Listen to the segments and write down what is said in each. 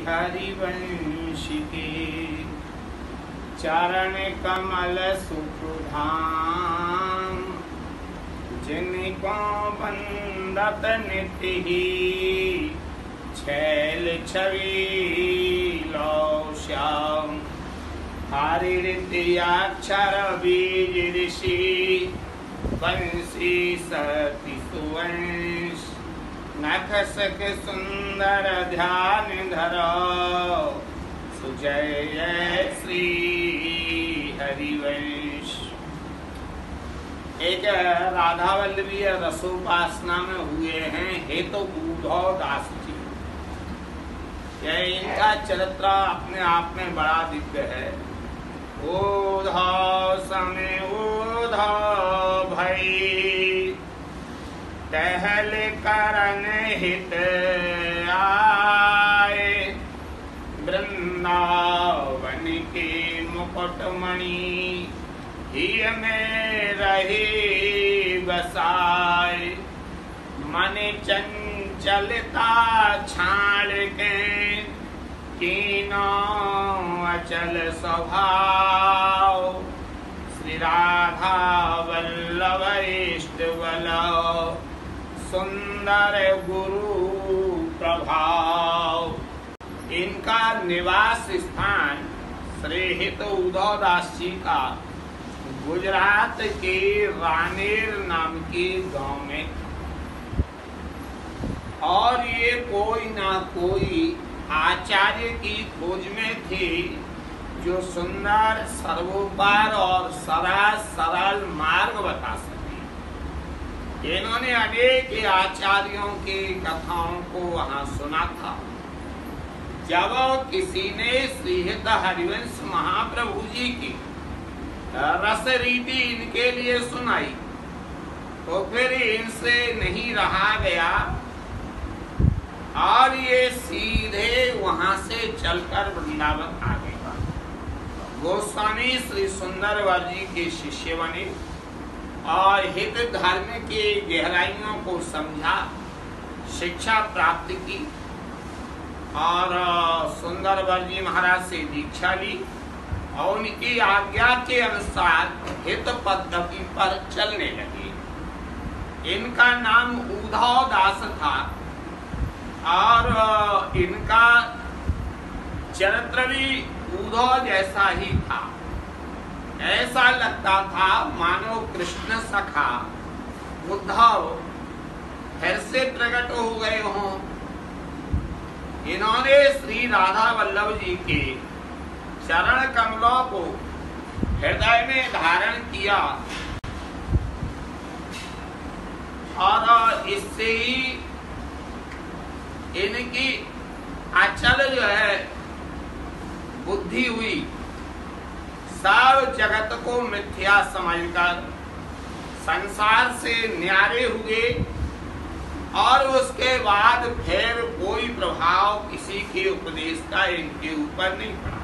हरिवंश के चरण कमल सुखधाम, जिनको बंदत नित्य ही छैल छवि लो श्याम। हरिऋतयाक्षर बीज ऋषि वंशी सती सुवंश, नख सख सुंदर ध्यान धरो, सुजय श्री हरिवंश। एक राधा वल्लभी रसोपासना में हुए हैं हेतु उद्धव दास जी। इनका चरित्र अपने आप में बड़ा दिव्य है। उद्धव समय उद्धव भई, टहल करन हित आए, वृंदावन के मुकुटमणि हिय में रही बसाए। मन चंचलता छाड़ के कीनों अचल स्वभाव, श्री राधा वल्लभ इष्ट बलो, सुंदर गुरु प्रभाव। इनका निवास स्थान श्री हित उद्धव दास जी का गुजरात के रानेर नाम के गांव में, और ये कोई ना कोई आचार्य की खोज में थे जो सुंदर सर्वोपार और सरल मार्ग बता सके। इन्होंने अनेक आचार्यों की कथाओं को वहां सुना था। जब किसी ने श्रीहित हरिवंश महाप्रभु जी की रस रीति इनके लिए सुनाई तो फिर इनसे नहीं रहा गया और ये सीधे वहां से चलकर वृंदावन आ गए। गोस्वामी श्री सुंदरवर जी के शिष्य बने और हित धर्म की गहराइयों को समझा, शिक्षा प्राप्त की और सुंदरवर जी महाराज से दीक्षा ली और उनकी आज्ञा के अनुसार हित पद्धति पर चलने लगे। इनका नाम उद्धव दास था और इनका चरित्र भी उद्धव जैसा ही था। ऐसा लगता था मानो कृष्ण सखा उद्धव फिर से प्रकट हो गए हों। इन्होंने श्री राधा वल्लभ जी के चरण कमलों को हृदय में धारण किया और इससे ही इनकी अचल जो है बुद्धि हुई। सब जगत को मिथ्या समझकर संसार से न्यारे हुए और उसके बाद फिर कोई प्रभाव किसी के उपदेश का इनके ऊपर नहीं पड़ा।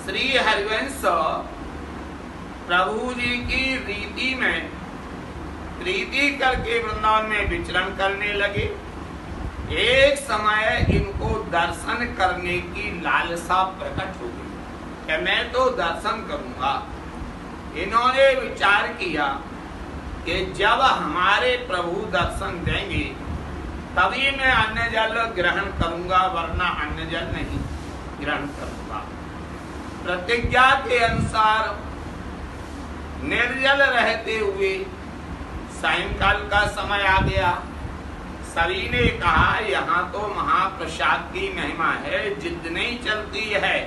श्री हरिवंश प्रभु जी की रीति में प्रीति करके वृंदावन में विचरण करने लगे। एक समय इनको दर्शन करने की लालसा प्रकट हो गई कि मैं तो दर्शन करूंगा। इन्होंने विचार किया कि जब हमारे प्रभु दर्शन देंगे तभी मैं अन्न जल ग्रहण करूंगा, वरना अन्न जल नहीं ग्रहण करूंगा। प्रतिज्ञा के अनुसार निर्जल रहते हुए सायंकाल का समय आ गया। सभी ने कहा यहाँ तो महाप्रसाद की महिमा है, जिद नहीं चलती है,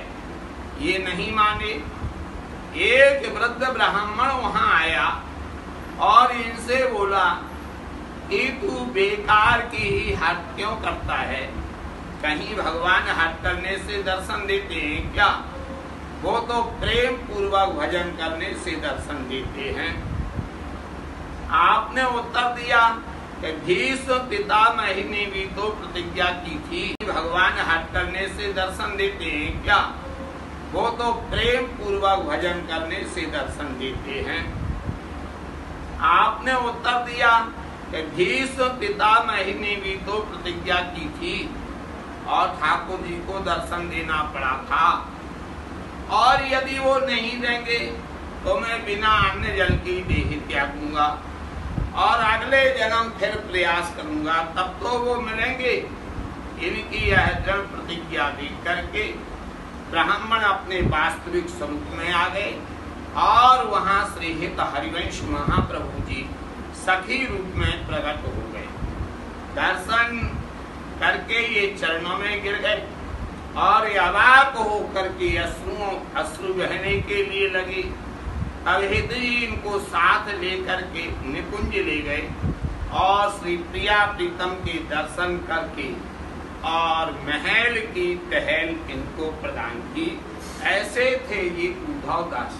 ये नहीं माने। एक वृद्ध ब्राह्मण वहां आया और इनसे बोला कि तू बेकार की ही हट क्यों करता है? कहीं भगवान हट करने से दर्शन देते हैं क्या? वो तो प्रेम पूर्वक भजन करने से दर्शन देते हैं। आपने उत्तर दिया कि भीष्म पितामही ने भी तो प्रतिज्ञा की थी, भगवान हट करने से दर्शन देते हैं क्या? वो तो प्रेम पूर्वक भजन करने से दर्शन देते हैं। आपने उत्तर दिया कि भीष्म पितामही ने भी तो प्रतिज्ञा की थी और ठाकुर जी को दर्शन देना पड़ा था। और यदि वो नहीं देंगे तो मैं बिना अन्न जल की देह त्यागूंगा और अगले जन्म फिर प्रयास करूंगा, तब तो वो मिलेंगे। इनकी यह दृढ़ प्रतिज्ञा देख करके ब्राह्मण अपने वास्तविक स्वरूप में आ गए और वहां श्री हित हरिवंश महाप्रभु जी सखी रूप में प्रकट हो गए। दर्शन करके ये चरणों में गिर गए और अवाक होकर के अश्रु बहने के लिए लगे। तब हित जी इनको साथ लेकर के निकुंज ले गए और श्री प्रिया प्रीतम के दर्शन करके और महल की टहल इनको प्रदान की। ऐसे थे ये उद्धव दास।